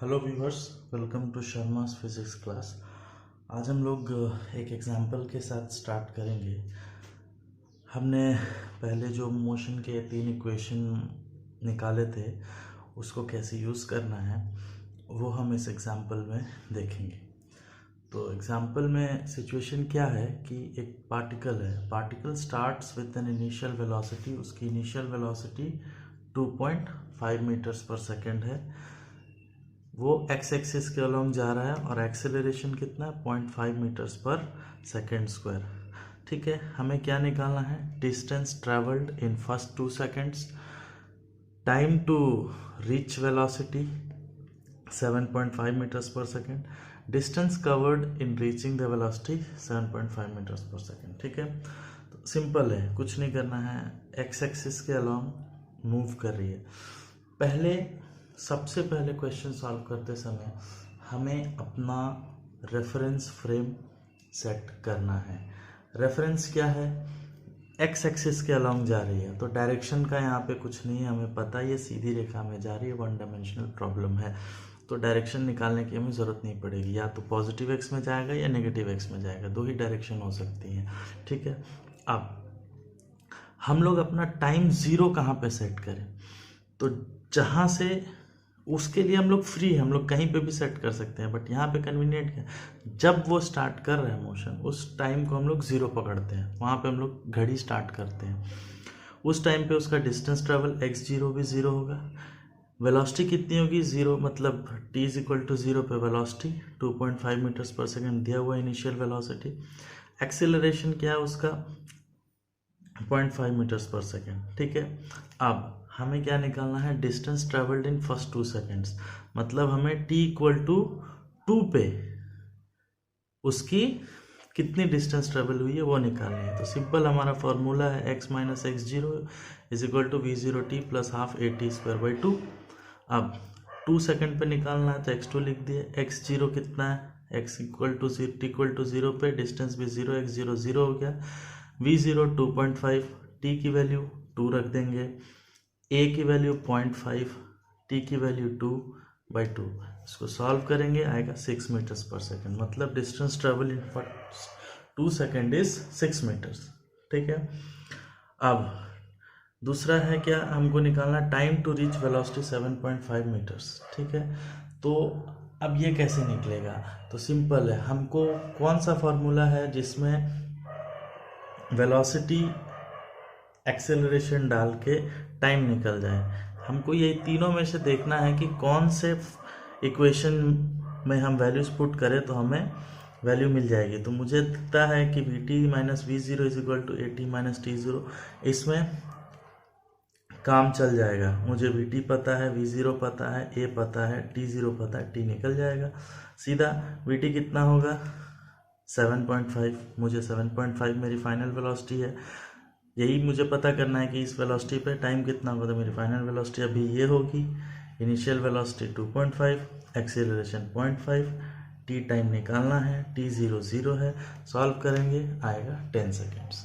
Hello viewers, welcome to Sharma's physics class. आज हम लोग एक एग्जांपल के साथ स्टार्ट करेंगे। हमने पहले जो मोशन के 3 इक्वेशन निकाले थे उसको कैसे यूज़ करना है वो हम इस एग्जांपल में देखेंगे। तो एग्जांपल में सिचुएशन क्या है कि एक पार्टिकल है। Particle starts with an initial velocity. उसकी इनिशियल वेलोसिटी 2.5 मीटर्स पर सेकेंड है। वो एक्स एक्सिस के अलोंग जा रहा है और एक्सेलरेशन कितना है 0.5 मीटर्स पर सेकेंड स्क्वायर। ठीक है, हमें क्या निकालना है? Distance travelled in first 2 seconds, time to reach velocity 7.5 metres पर second, distance covered in reaching the velocity 7.5 metres पर सेकेंड। ठीक है, तो सिंपल है, कुछ नहीं करना है। एक्स एक्सिस के अलोंग मूव कर रही है। सबसे पहले क्वेश्चन सॉल्व करते समय हमें अपना रेफरेंस फ्रेम सेट करना है। रेफरेंस क्या है? एक्स एक्सिस के अलोंग जा रही है तो डायरेक्शन का यहाँ पे कुछ नहीं है, हमें पता है ये सीधी रेखा में जा रही है, 1 डायमेंशनल प्रॉब्लम है, तो डायरेक्शन निकालने की हमें ज़रूरत नहीं पड़ेगी। या तो पॉजिटिव एक्स में जाएगा या नेगेटिव एक्स में जाएगा, 2 ही डायरेक्शन हो सकती हैं। ठीक है, अब हम लोग अपना टाइम 0 कहाँ पे सेट करें? तो जहाँ से उसके लिए हम लोग फ्री है, हम लोग कहीं पे भी सेट कर सकते हैं, बट यहाँ पे कन्वीनियंट क्या है, जब वो स्टार्ट कर रहे हैं मोशन उस टाइम को हम लोग 0 पकड़ते हैं, वहाँ पे हम लोग घड़ी स्टार्ट करते हैं। उस टाइम पे उसका डिस्टेंस ट्रेवल x0 भी 0 होगा। वेलोसिटी कितनी होगी? 0, मतलब t = 0 पे वेलोसिटी 2.5 मीटर्स पर सेकेंड दिया हुआ इनिशियल वेलोसिटी। एक्सेलरेशन क्या है उसका? 0.5 मीटर्स पर सेकेंड। ठीक है, अब हमें क्या निकालना है? Distance travelled in first 2 seconds, मतलब हमें t = 2 पे उसकी कितनी डिस्टेंस ट्रेवल हुई है वो निकालनी है। तो सिंपल हमारा फॉर्मूला है x - x0 = v0t + ½ at²/2। अब 2 सेकेंड पे निकालना है तो x2 लिख दिए। x0 कितना है? x = 0 पे डिस्टेंस भी 0, x0 0 हो गया। v0 2.5, t की वैल्यू 2 रख देंगे, a की वैल्यू 0.5, t की वैल्यू 2/2। इसको सॉल्व करेंगे, आएगा 6 मीटर्स पर सेकेंड, मतलब distance travel in 2 second is 6 metres. ठीक है, अब दूसरा है क्या हमको निकालना? Time to reach velocity 7.5 metres. ठीक है, तो अब ये कैसे निकलेगा? तो सिंपल है, हमको कौन सा फॉर्मूला है जिसमें वेलोसिटी एक्सेलरेशन डाल के टाइम निकल जाए? हमको ये तीनों में से देखना है कि कौन से इक्वेशन में हम वैल्यूज पुट करें तो हमें वैल्यू मिल जाएगी। तो मुझे दिखता है कि Vt - V0 = At - T0, इसमें काम चल जाएगा। मुझे Vt पता है, V0 पता है, A पता है, T0 पता है, T निकल जाएगा सीधा। Vt कितना होगा? 7.5, मुझे 7.5 मेरी फाइनल वेलोसिटी है। यही मुझे पता करना है कि इस वेलोसिटी पे टाइम कितना होगा। तो मेरी फाइनल वेलोसिटी अभी ये होगी, initial velocity 2.5, acceleration 0.5, T time निकालना है, t0 0 है, सॉल्व करेंगे आएगा 10 सेकेंड्स।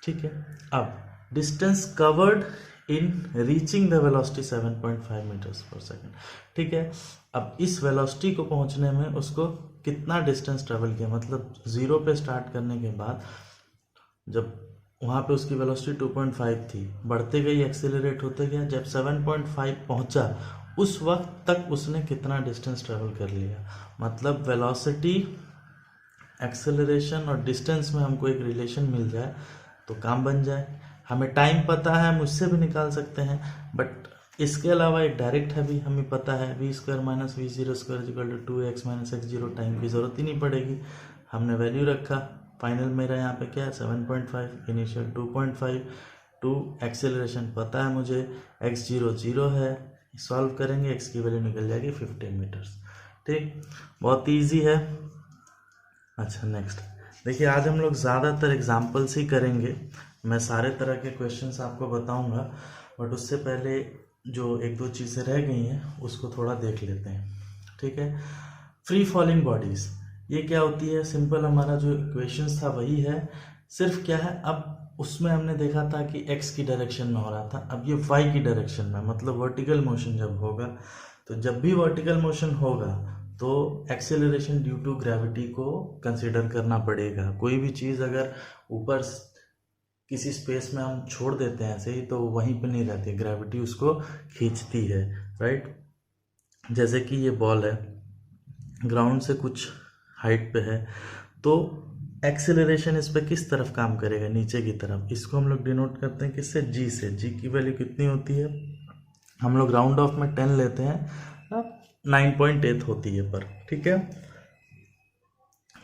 ठीक है, अब distance covered in reaching the velocity 7.5 metres पर सेकेंड। ठीक है, अब इस वेलोसिटी को पहुंचने में उसको कितना डिस्टेंस ट्रेवल किया, मतलब 0 पे स्टार्ट करने के बाद जब वहाँ पे उसकी वेलोसिटी 2.5 थी, बढ़ते गई, एक्सेलरेट होते गया, जब 7.5 पहुँचा उस वक्त तक उसने कितना डिस्टेंस ट्रेवल कर लिया। मतलब वेलोसिटी, एक्सेलरेशन और डिस्टेंस में हमको एक रिलेशन मिल जाए तो काम बन जाए। हमें टाइम पता है, हम उससे भी निकाल सकते हैं, बट इसके अलावा एक डायरेक्ट है भी हमें पता है, v² - v0² = 2x - x0, time की ज़रूरत ही नहीं पड़ेगी। हमने वैल्यू रखा, फाइनल मेरा यहाँ पे क्या है 7.5, इनिशियल 2.5, 2 एक्सेलरेशन पता है मुझे, x0 0 है, सॉल्व करेंगे, x की वैल्यू निकल जाएगी 15 मीटर्स। ठीक, बहुत ईजी है। अच्छा, नेक्स्ट देखिए, आज हम लोग ज़्यादातर एग्जाम्पल्स ही करेंगे। मैं सारे तरह के क्वेश्चंस आपको बताऊंगा, बट उससे पहले जो 1-2 चीज़ें रह गई हैं उसको थोड़ा देख लेते हैं। ठीक है, फ्री फॉलिंग बॉडीज़ ये क्या होती है? सिंपल हमारा जो इक्वेशंस था वही है, सिर्फ क्या है, अब उसमें हमने देखा था कि x की डायरेक्शन में हो रहा था, अब ये y की डायरेक्शन में, मतलब वर्टिकल मोशन जब होगा तो जब भी वर्टिकल मोशन होगा तो एक्सेलरेशन ड्यू टू ग्रेविटी को कंसिडर करना पड़ेगा। कोई भी चीज़ अगर ऊपर किसी स्पेस में हम छोड़ देते हैं ऐसे ही तो वहीं पे नहीं रहती, ग्रेविटी उसको खींचती है, राइट। जैसे कि ये बॉल है, ग्राउंड से कुछ हाइट पे है, तो एक्सेलरेशन इस पे किस तरफ काम करेगा, नीचे की तरफ। इसको हम लोग डिनोट करते हैं किससे, जी से। जी की वैल्यू कितनी होती है, हम लोग राउंड ऑफ में 10 लेते हैं, 9.8 होती है पर, ठीक है।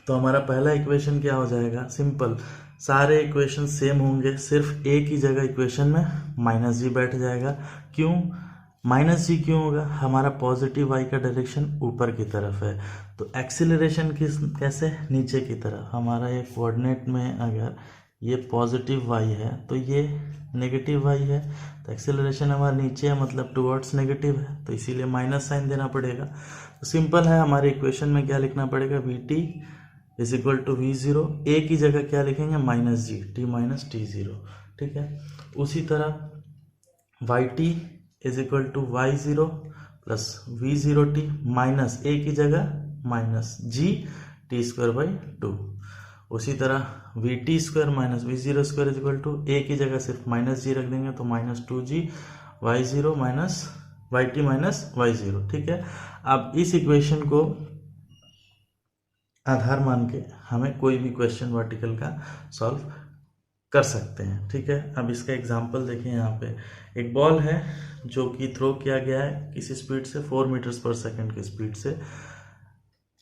तो हमारा पहला इक्वेशन क्या हो जाएगा, सिंपल, सारे इक्वेशन सेम होंगे, सिर्फ ए की जगह इक्वेशन में माइनस जी बैठ जाएगा। क्यों माइनस जी क्यों होगा, हमारा पॉजिटिव वाई का डायरेक्शन ऊपर की तरफ है, तो एक्सीलरेशन किस कैसे, नीचे की तरफ। हमारा ये कोऑर्डिनेट में अगर ये पॉजिटिव वाई है तो ये नेगेटिव वाई है, तो एक्सेलरेशन हमारा नीचे है, मतलब टुवर्ड्स नेगेटिव है, तो इसीलिए माइनस साइन देना पड़ेगा। तो सिंपल है, हमारे इक्वेशन में क्या लिखना पड़ेगा, V T is equal to V zero, A की जगह क्या लिखेंगे, minus G, T minus T zero, ठीक है। उसी तरह Y T is equal to Y zero plus V zero T, minus A की जगह minus G T square by two. उसी तरह V T square minus V zero square is equal to, A की जगह सिर्फ माइनस जी रख देंगे तो minus to ji Y zero minus Y T minus Y zero, ठीक है। अब इस इक्वेशन को आधार मान के हमें कोई भी क्वेश्चन वर्टिकल का सॉल्व कर सकते हैं, ठीक है। अब इसका एग्जांपल देखिए, यहाँ पे एक बॉल है जो कि थ्रो किया गया है किसी स्पीड से 4 मीटर्स पर सेकंड की स्पीड से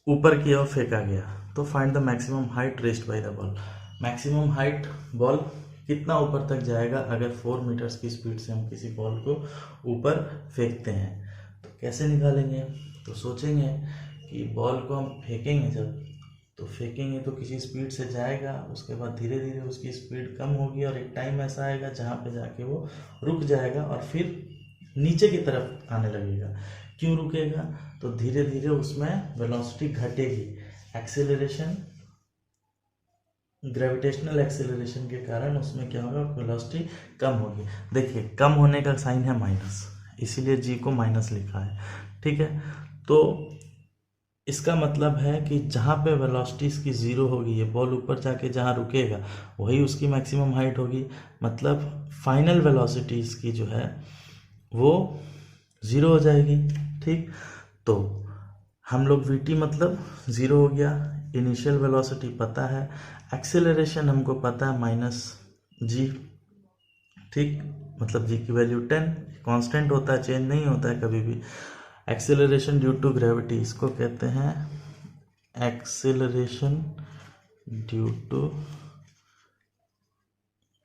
ऊपर की ओर फेंका गया, तो find the maximum height raised by the ball. Maximum height, ball कितना ऊपर तक जाएगा अगर 4 मीटर्स की स्पीड से हम किसी बॉल को ऊपर फेंकते हैं, तो कैसे निकालेंगे। तो सोचेंगे कि बॉल को हम फेंकेंगे, जब तो फेंकेंगे तो किसी स्पीड से जाएगा, उसके बाद धीरे धीरे उसकी स्पीड कम होगी और एक टाइम ऐसा आएगा जहाँ पे जाके वो रुक जाएगा और फिर नीचे की तरफ आने लगेगा। क्यों रुकेगा, तो धीरे धीरे उसमें वेलोसिटी घटेगी, एक्सेलरेशन, ग्रेविटेशनल एक्सेलरेशन के कारण उसमें क्या होगा, वेलोसिटी कम होगी। देखिए कम होने का साइन है माइनस, इसीलिए जी को माइनस लिखा है, ठीक है। तो इसका मतलब है कि जहाँ पे वेलोसिटी इसकी ज़ीरो होगी, ये बॉल ऊपर जाके जहाँ रुकेगा वही उसकी मैक्सिमम हाइट होगी, मतलब फाइनल वेलोसिटी इसकी जो है वो ज़ीरो हो जाएगी, ठीक। तो हम लोग वी मतलब ज़ीरो हो गया, इनिशियल वेलोसिटी पता है, एक्सेलरेशन हमको पता है माइनस जी, ठीक, मतलब जी की वैल्यू 10, कांस्टेंट होता है, चेंज नहीं होता है कभी भी। एक्सेलरेशन ड्यू टू ग्रेविटी, इसको कहते हैं acceleration due to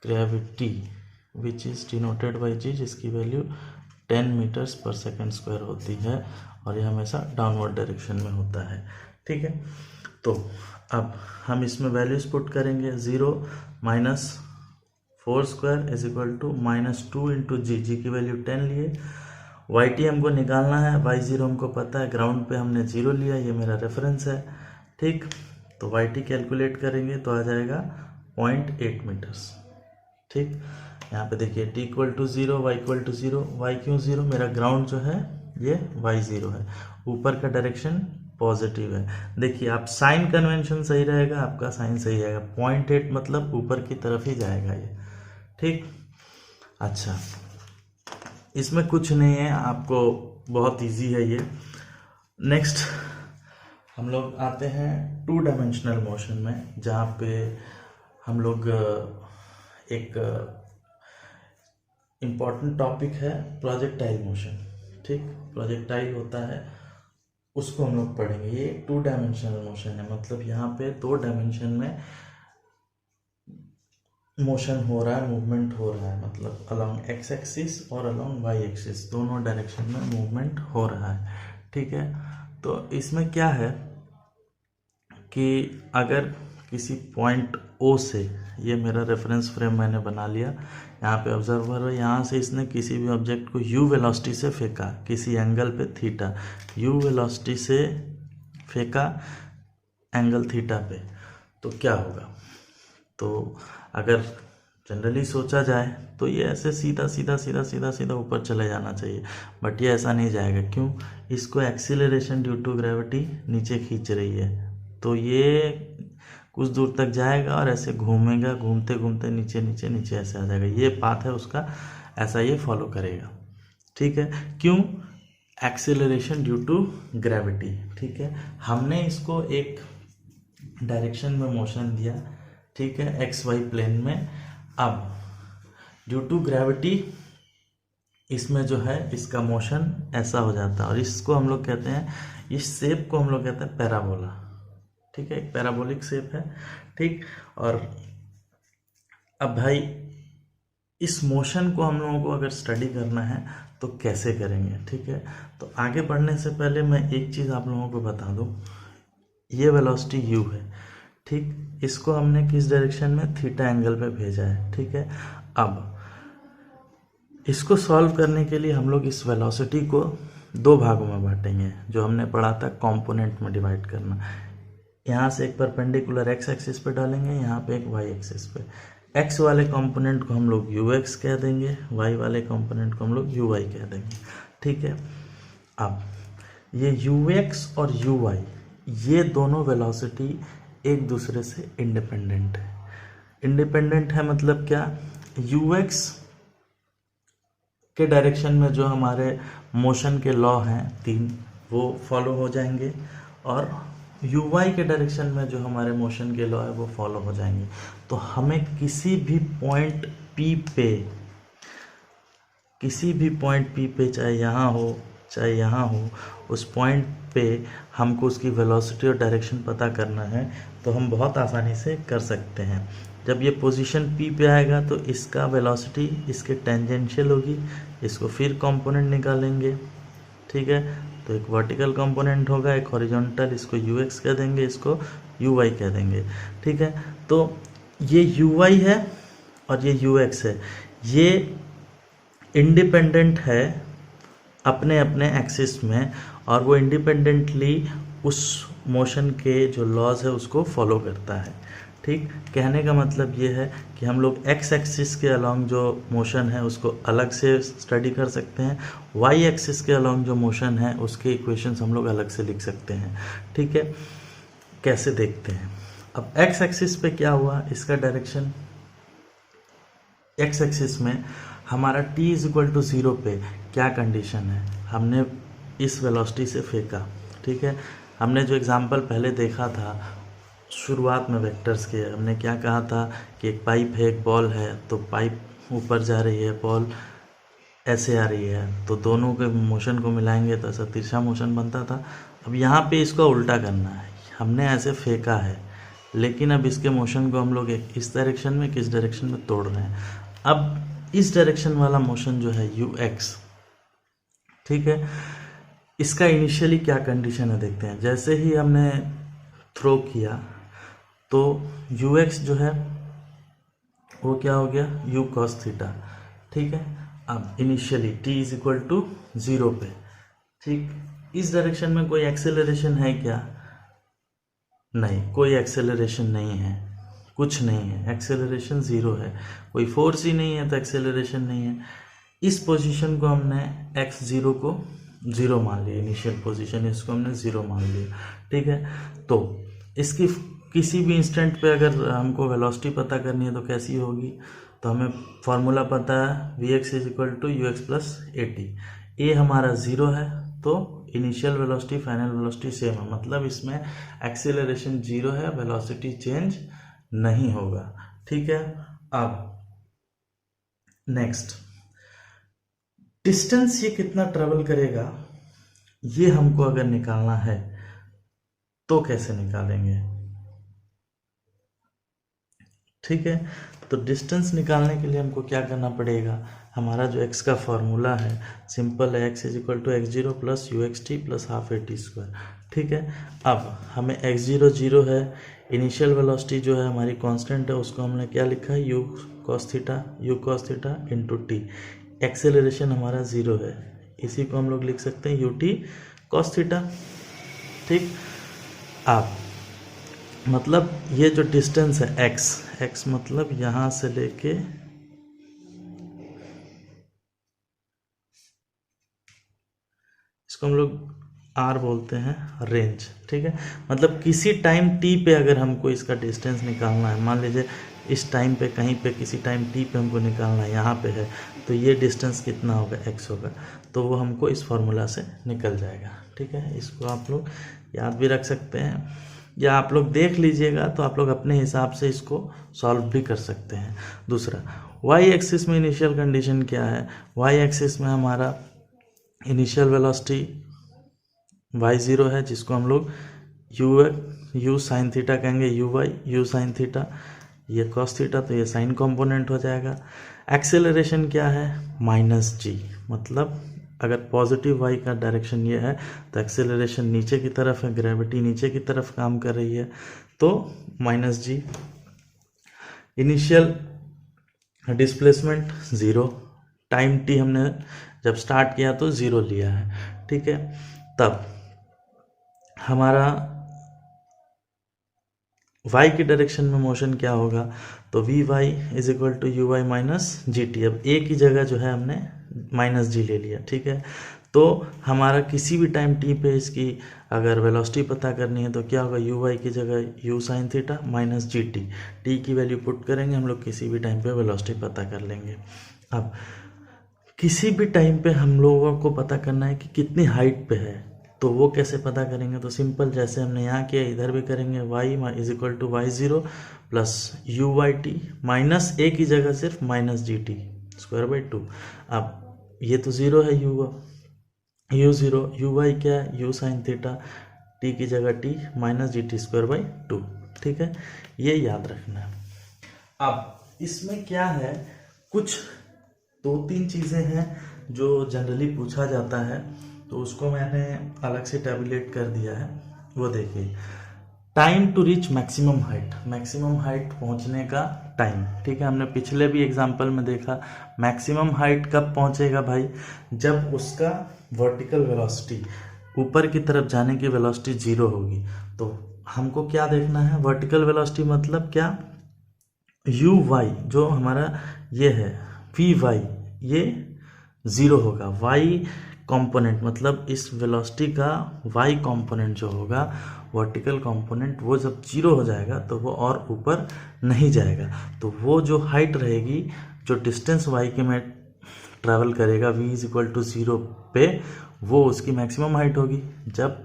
gravity which is denoted by G, जिसकी वैल्यू 10 मीटर्स पर सेकेंड स्क्वायर होती है और ये हमेशा डाउनवर्ड डायरेक्शन में होता है, ठीक है। तो अब हम इसमें वैल्यूज पुट करेंगे, 0 minus 4 square is equal to minus 2 into G, G की वैल्यू 10 लिए, वाई टी हमको निकालना है, वाई जीरो हमको पता है, ग्राउंड पे हमने जीरो लिया, ये मेरा रेफरेंस है, ठीक। तो वाई टी कैलकुलेट करेंगे तो आ जाएगा 0.8 मीटर्स, ठीक। यहाँ पे देखिए T equal to zero, Y equal to zero, Y क्यों जीरो, मेरा ग्राउंड जो है ये वाई जीरो है, ऊपर का डायरेक्शन पॉजिटिव है। देखिए आप साइन कन्वेंशन सही रहेगा, आपका साइन सही रहेगा, 0.8 मतलब ऊपर की तरफ ही जाएगा ये, ठीक। अच्छा, इसमें कुछ नहीं है, आपको बहुत इजी है ये। नेक्स्ट हम लोग आते हैं 2 डायमेंशनल मोशन में, जहाँ पे हम लोग एक इम्पॉर्टेंट टॉपिक है प्रोजेक्टाइल मोशन, ठीक। प्रोजेक्टाइल होता है, उसको हम लोग पढ़ेंगे। ये 2 डायमेंशनल मोशन है, मतलब यहाँ पे 2 डायमेंशन में मोशन हो रहा है, मूवमेंट हो रहा है, मतलब अलोंग एक्स एक्सिस और अलोंग वाई एक्सिस, दोनों डायरेक्शन में मूवमेंट हो रहा है, ठीक है। तो इसमें क्या है कि अगर किसी पॉइंट ओ से, ये मेरा रेफरेंस फ्रेम मैंने बना लिया, यहाँ पे ऑब्जर्वर है, यहाँ से इसने किसी भी ऑब्जेक्ट को यू वेलोसिटी से फेंका, किसी एंगल पे थीटा, यू वेलोसिटी से फेंका एंगल थीटा पे, तो क्या होगा। तो अगर जनरली सोचा जाए तो ये ऐसे सीधा सीधा सीधा सीधा सीधा ऊपर चले जाना चाहिए, बट ये ऐसा नहीं जाएगा। क्यों? इसको एक्सीलरेशन ड्यू टू ग्रेविटी नीचे खींच रही है, तो ये कुछ दूर तक जाएगा और ऐसे घूमेगा, घूमते घूमते नीचे नीचे नीचे ऐसे आ जाएगा। ये पाथ है उसका, ऐसा ये फॉलो करेगा। ठीक है, क्यों? Acceleration due to gravity. ठीक है, हमने इसको एक डायरेक्शन में मोशन दिया, ठीक है, एक्स वाई प्लेन में। अब ड्यू टू ग्रेविटी इसमें जो है इसका मोशन ऐसा हो जाता है, और इसको हम लोग कहते हैं, इस शेप को हम लोग कहते हैं पैराबोला। ठीक है, एक पैराबोलिक शेप है। ठीक, और अब भाई इस मोशन को हम लोगों को अगर स्टडी करना है तो कैसे करेंगे? ठीक है, तो आगे बढ़ने से पहले मैं एक चीज़ आप लोगों को बता दूं, ये वेलोसिटी u है। ठीक, इसको हमने किस डायरेक्शन में? थीटा एंगल पे भेजा है। ठीक है, अब इसको सॉल्व करने के लिए हम लोग इस वेलोसिटी को दो भागों में बांटेंगे, जो हमने पढ़ा था कंपोनेंट में डिवाइड करना। यहाँ से एक परपेंडिकुलर एक्स एक्सिस पे डालेंगे, यहाँ पे एक वाई एक्सिस पे। एक्स वाले कंपोनेंट को हम लोग यू एक्स कह देंगे, वाई वाले कंपोनेंट को हम लोग यू वाई कह देंगे। ठीक है, अब ये यू एक्स और यू वाई, ये दोनों वेलोसिटी एक दूसरे से इंडिपेंडेंट है। इंडिपेंडेंट है मतलब क्या? यू एक्स के डायरेक्शन में जो हमारे मोशन के लॉ हैं 3, वो फॉलो हो जाएंगे, और यू वाई के डायरेक्शन में जो हमारे मोशन के लॉ है वो फॉलो हो जाएंगे। तो हमें किसी भी पॉइंट P पे, चाहे यहाँ हो चाहे यहाँ हो, उस पॉइंट पे हमको उसकी वेलोसिटी और डायरेक्शन पता करना है, तो हम बहुत आसानी से कर सकते हैं। जब ये पोजीशन P पे आएगा तो इसका वेलोसिटी इसके टेंजेंशियल होगी, इसको फिर कंपोनेंट निकालेंगे। ठीक है, तो एक वर्टिकल कंपोनेंट होगा, एक हॉरिजॉन्टल, इसको यू एक्स कह देंगे, इसको यू वाई कह देंगे। ठीक है, तो ये यू वाई है और ये यू एक्स है, ये इंडिपेंडेंट है अपने अपने एक्सिस में, और वो इंडिपेंडेंटली उस मोशन के जो लॉज है उसको फॉलो करता है। ठीक, कहने का मतलब ये है कि हम लोग एक्स एक्सिस के अलोंग जो मोशन है उसको अलग से स्टडी कर सकते हैं, वाई एक्सिस के अलोंग जो मोशन है उसके इक्वेशंस हम लोग अलग से लिख सकते हैं। ठीक है, कैसे देखते हैं? अब एक्स एक्सिस पे क्या हुआ, इसका डायरेक्शन एक्स एक्सिस में हमारा t = 0 पे क्या कंडीशन है? हमने इस वेलोसिटी से फेंका। ठीक है, हमने जो एग्जांपल पहले देखा था शुरुआत में वेक्टर्स के, हमने क्या कहा था कि एक पाइप है, एक बॉल है, तो पाइप ऊपर जा रही है, बॉल ऐसे आ रही है, तो दोनों के मोशन को मिलाएंगे तो ऐसा तिरछा मोशन बनता था। अब यहाँ पे इसको उल्टा करना है, हमने ऐसे फेंका है, लेकिन अब इसके मोशन को हम लोग एक इस डायरेक्शन में, किस डायरेक्शन में तोड़ रहे हैं। अब इस डायरेक्शन वाला मोशन जो है यू एक्स, ठीक है, इसका इनिशियली क्या कंडीशन है देखते हैं। जैसे ही हमने थ्रो किया तो यू एक्स जो है वो क्या हो गया, यू कॉस थीटा। ठीक है, अब इनिशियली t = 0 पे, ठीक, इस डायरेक्शन में कोई एक्सेलरेशन है क्या? नहीं, कोई एक्सेलरेशन नहीं है, कुछ नहीं है, एक्सेलरेशन 0 है, कोई फोर्स ही नहीं है तो एक्सेलरेशन नहीं है। इस पोजीशन को हमने x0 को 0 मान लिया, इनिशियल पोजीशन इसको हमने 0 मान लिया। ठीक है, तो इसकी किसी भी इंस्टेंट पे अगर हमको वेलोसिटी पता करनी है तो कैसी होगी, तो हमें फॉर्मूला पता है Vx = ux + at। ए हमारा 0 है तो initial velocity final velocity same है, मतलब इसमें एक्सेलरेशन 0 है, वेलोसिटी चेंज नहीं होगा। ठीक है, अब नेक्स्ट डिस्टेंस ये कितना ट्रेवल करेगा, ये हमको अगर निकालना है तो कैसे निकालेंगे? ठीक है, तो डिस्टेंस निकालने के लिए हमको क्या करना पड़ेगा, हमारा जो x का फॉर्मूला है सिंपल है, x = x0 + uxt + ½ at²। ठीक है, अब हमें x0 0 है, इनिशियल वेलोसिटी जो है हमारी कांस्टेंट है, उसको हमने क्या लिखा है, u cos theta × t। Acceleration हमारा 0 है, इसी को हम लोग लिख सकते हैं ut cos थीटा। ठीक, अब मतलब ये जो डिस्टेंस है x मतलब यहाँ से लेके इसको हम लोग r बोलते हैं रेंज, ठीक है। मतलब किसी टाइम t पे अगर हमको इसका डिस्टेंस निकालना है, मान लीजिए इस टाइम पे कहीं पे किसी टाइम t पे हमको निकालना है, यहाँ पे है, तो ये डिस्टेंस कितना होगा, x होगा, तो वो हमको इस फॉर्मूला से निकल जाएगा, ठीक है। इसको आप लोग याद भी रख सकते हैं या आप लोग देख लीजिएगा तो आप लोग अपने हिसाब से इसको सॉल्व भी कर सकते हैं। दूसरा, y एक्सिस में इनिशियल कंडीशन क्या है, y एक्सिस में हमारा इनिशियल वेलोसिटी y0 है, जिसको हम लोग u साइन थीटा कहेंगे, u साइन थीटा, ये कॉस थीटा, तो ये साइन कंपोनेंट हो जाएगा। एक्सेलरेशन क्या है, -g, मतलब अगर पॉजिटिव y का डायरेक्शन ये है तो एक्सेलरेशन नीचे की तरफ है, ग्रेविटी नीचे की तरफ काम कर रही है, तो -g। Initial displacement 0, time t हमने जब स्टार्ट किया तो 0 लिया है, ठीक है। तब हमारा y की डायरेक्शन में मोशन क्या होगा, तो vy is equal to U Y minus G T. अब a की जगह जो है हमने -g ले लिया, ठीक है। तो हमारा किसी भी टाइम t पे इसकी अगर वेलोसिटी पता करनी है तो क्या होगा, uy की जगह u sine theta minus G T, t की वैल्यू पुट करेंगे हम लोग, किसी भी टाइम पे वेलोसिटी पता कर लेंगे। अब किसी भी टाइम पे हम लोगों को पता करना है कि कितनी हाइट पे है, तो वो कैसे पता करेंगे, तो सिंपल जैसे हमने यहाँ किया इधर भी करेंगे, y is equal to y0 plus U Y T minus a की जगह सिर्फ minus G T square by 2। अब ये तो 0 है, u0, यू वाई क्या है, u साइन थीटा, t की जगह t minus G T square by 2, ठीक है। ये याद रखना है। अब इसमें क्या है, कुछ 2-3 चीज़ें हैं जो जनरली पूछा जाता है, तो उसको मैंने अलग से टैबुलेट कर दिया है। वो देखिए, time to reach maximum height पहुंचने का टाइम, ठीक है। हमने पिछले भी एग्जांपल में देखा, मैक्सिमम हाइट कब पहुंचेगा भाई, जब उसका वर्टिकल वेलोसिटी, ऊपर की तरफ जाने की वेलोसिटी 0 होगी। तो हमको क्या देखना है, वर्टिकल वेलोसिटी मतलब क्या, यू वाई जो हमारा ये है, वी वाई ये 0 होगा, वाई कंपोनेंट मतलब इस वेलोसिटी का वाई कंपोनेंट जो होगा, वर्टिकल कंपोनेंट, वो जब 0 हो जाएगा तो वो और ऊपर नहीं जाएगा। तो वो जो हाइट रहेगी, जो डिस्टेंस वाई के में ट्रैवल करेगा v इज इक्वल टू 0 पे, वो उसकी मैक्सिमम हाइट होगी। जब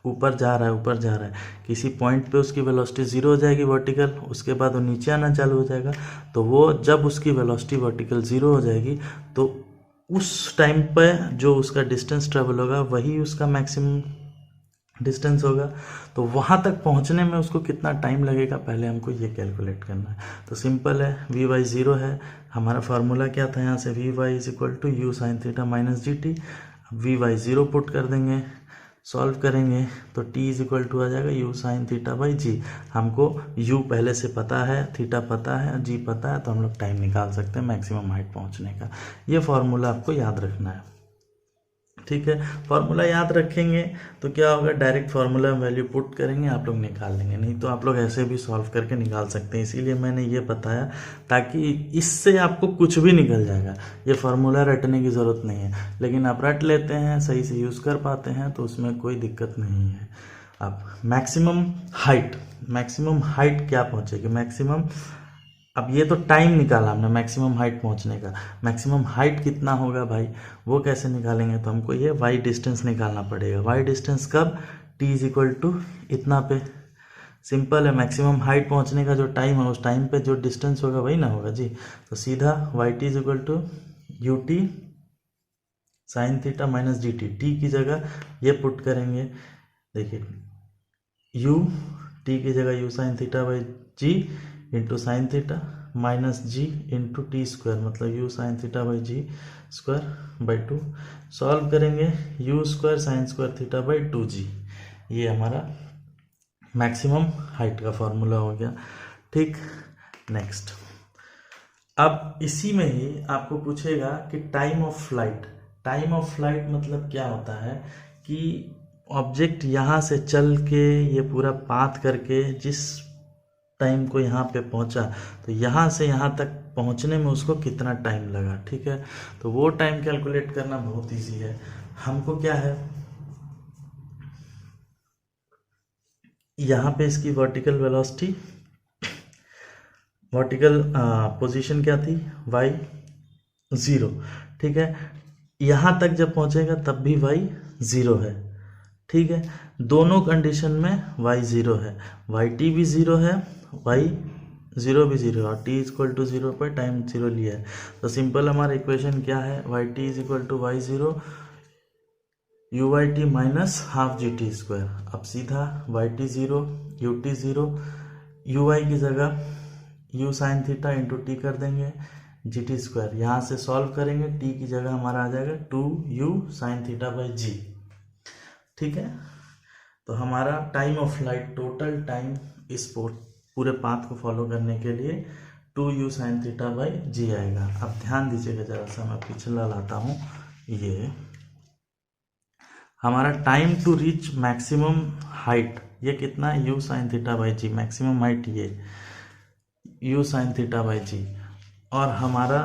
ऊपर जा रहा है किसी पॉइंट पे उसकी वेलोसिटी 0 हो जाएगी वर्टिकल, उसके बाद वो नीचे आना चालू हो जाएगा। तो वो जब उसकी वेलोसिटी वर्टिकल 0 हो जाएगी तो उस टाइम पे जो उसका डिस्टेंस ट्रेवल होगा वही उसका मैक्सिमम डिस्टेंस होगा। तो वहाँ तक पहुँचने में उसको कितना टाइम लगेगा, पहले हमको ये कैलकुलेट करना है। तो सिंपल है, वी वाई 0 है, हमारा फार्मूला क्या था, यहाँ से V Y is equal to U sine theta minus G T. V Y 0 put कर देंगे, सॉल्व करेंगे तो t इज इक्वल टू आ जाएगा u sine theta by G. हमको u पहले से पता है, थीटा पता है, g पता है, तो हम लोग टाइम निकाल सकते हैं मैक्सिमम हाइट पहुंचने का। ये फॉर्मूला आपको याद रखना है, ठीक है। फॉर्मूला याद रखेंगे तो क्या होगा, डायरेक्ट फार्मूला में वैल्यू पुट करेंगे, आप लोग निकाल लेंगे, नहीं तो आप लोग ऐसे भी सॉल्व करके निकाल सकते हैं। इसीलिए मैंने ये बताया ताकि इससे आपको कुछ भी निकल जाएगा, ये फार्मूला रटने की ज़रूरत नहीं है। लेकिन आप रट लेते हैं, सही से यूज़ कर पाते हैं तो उसमें कोई दिक्कत नहीं है। अब मैक्सिमम हाइट क्या पहुँचेगी, मैक्सिमम, अब ये तो टाइम निकाला हमने मैक्सिमम हाइट पहुंचने का, मैक्सिमम हाइट कितना होगा भाई, वो कैसे निकालेंगे, तो हमको ये वाई डिस्टेंस निकालना पड़ेगा। वाई डिस्टेंस कब, टी इज इक्वल टू इतना पे, सिंपल है, मैक्सिमम हाइट पहुंचने का जो टाइम है उस टाइम पे जो डिस्टेंस होगा वही ना होगा जी। तो सीधा Y T is equal to U T sine theta minus G T, T की जगह ये पुट करेंगे, देखिए यू टी की जगह U sine theta by G into sine theta minus G into T square, मतलब U sine theta by G square by 2। Solve करेंगे, U square sine square theta by 2g, ये हमारा maximum height का formula हो गया, ठीक। Next, अब इसी में ही आपको पूछेगा कि टाइम ऑफ फ्लाइट मतलब क्या होता है कि ऑब्जेक्ट यहाँ से चल के ये पूरा पाथ करके जिस टाइम को यहाँ पे पहुँचा, तो यहाँ से यहाँ तक पहुँचने में उसको कितना टाइम लगा। ठीक है, तो वो टाइम कैलकुलेट करना बहुत इजी है। हमको क्या है, यहाँ पे इसकी वर्टिकल वेलोसिटी, वर्टिकल पोजीशन क्या थी, y 0। ठीक है, यहाँ तक जब पहुँचेगा तब भी y 0 है। ठीक है, दोनों कंडीशन में y 0 है, yt भी 0 है, y 0 भी 0 है, और t इक्वल टू 0 पर टाइम 0 लिया है। तो सिंपल हमारा इक्वेशन क्या है, yt is equal to y 0 UYT minus half GT square. अब सीधा YT 0 UT 0, UI की जगह U sine theta into T कर देंगे, GT स्क्वायर यहाँ से सॉल्व करेंगे, t की जगह हमारा आ जाएगा 2U साइन थीटा बाई जी। ठीक है, तो हमारा time of flight, total time इस पूरे पाथ को फॉलो करने के लिए 2U साइन थीटा बाई जी आएगा। अब ध्यान दीजिएगा जरा सा, मैं पिछला लाता हूँ। ये हमारा time to reach maximum height, ये कितना है, U sine theta by G, maximum height ये U sine theta by G, और हमारा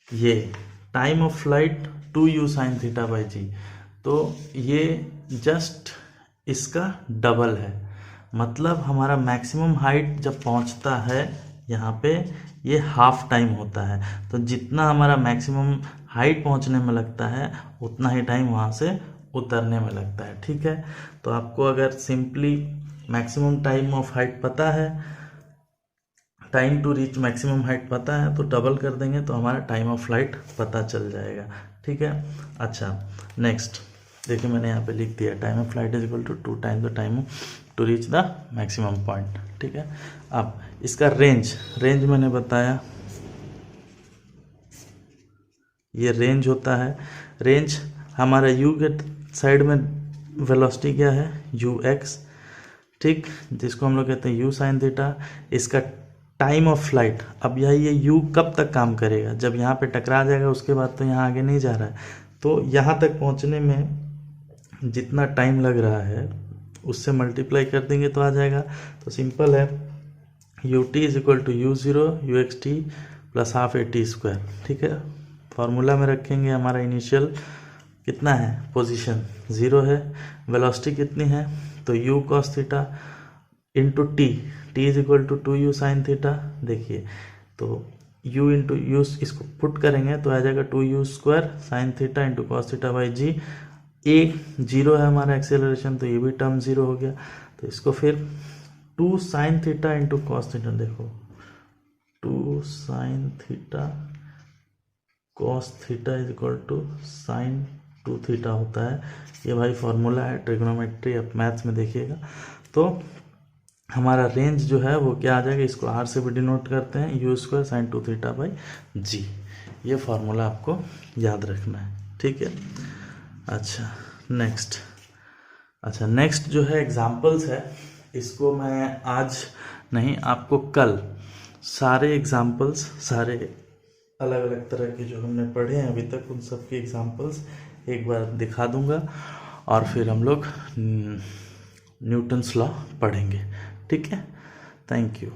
ये time of flight 2U sine theta by G, तो ये जस्ट इसका डबल है। मतलब हमारा मैक्सिमम हाइट जब पहुंचता है यहाँ पे, ये हाफ टाइम होता है। तो जितना हमारा मैक्सिमम हाइट पहुंचने में लगता है उतना ही टाइम वहाँ से उतरने में लगता है। ठीक है, तो आपको अगर simply maximum time of height पता है, time to reach maximum height पता है, तो डबल कर देंगे तो हमारा टाइम ऑफ फ्लाइट पता चल जाएगा। ठीक है, अच्छा नेक्स्ट देखिए, मैंने यहाँ पे लिख दिया time of flight is equal to 2 time the time to reach the maximum point. ठीक है, अब इसका रेंज मैंने बताया, ये रेंज होता है। रेंज हमारा u के साइड में वेलोसिटी क्या है, ux, ठीक, जिसको हम लोग कहते हैं u साइन थीटा। इसका टाइम ऑफ फ्लाइट, अब यही ये u कब तक काम करेगा, जब यहाँ पे टकरा जाएगा उसके बाद तो यहाँ आगे नहीं जा रहा है, तो यहाँ तक पहुँचने में जितना टाइम लग रहा है उससे मल्टीप्लाई कर देंगे तो आ जाएगा। तो सिंपल है, ut is equal to u0 uxt plus half AT square. ठीक है, फार्मूला में रखेंगे, हमारा इनिशियल कितना है, पोजीशन 0 है, वेलोसिटी कितनी है, तो u cos theta into T is equal to 2u sine theta. देखिए, तो u इंटू यू इसको पुट करेंगे तो आ जाएगा 2u square sine theta into cos theta by G. एक 0 है हमारा एक्सेलरेशन, तो ये भी टर्म 0 हो गया। तो इसको फिर 2 sine theta into cos theta, देखो 2 sine theta cos theta is equal to sine 2 theta होता है। ये भाई फॉर्मूला है ट्रिग्नोमेट्री, आप मैथ्स में देखिएगा। तो हमारा रेंज जो है वो क्या आ जाएगा, इसको r से भी डिनोट करते हैं, u square sine 2 theta by G. ये फार्मूला आपको याद रखना है। ठीक है, अच्छा नेक्स्ट जो है एग्जाम्पल्स है, इसको मैं आज नहीं, आपको कल सारे एग्जाम्पल्स, सारे अलग अलग तरह के जो हमने पढ़े हैं अभी तक, उन सब के एग्जाम्पल्स एक बार दिखा दूंगा, और फिर हम लोग न्यूटन्स लॉ पढ़ेंगे। ठीक है, थैंक यू।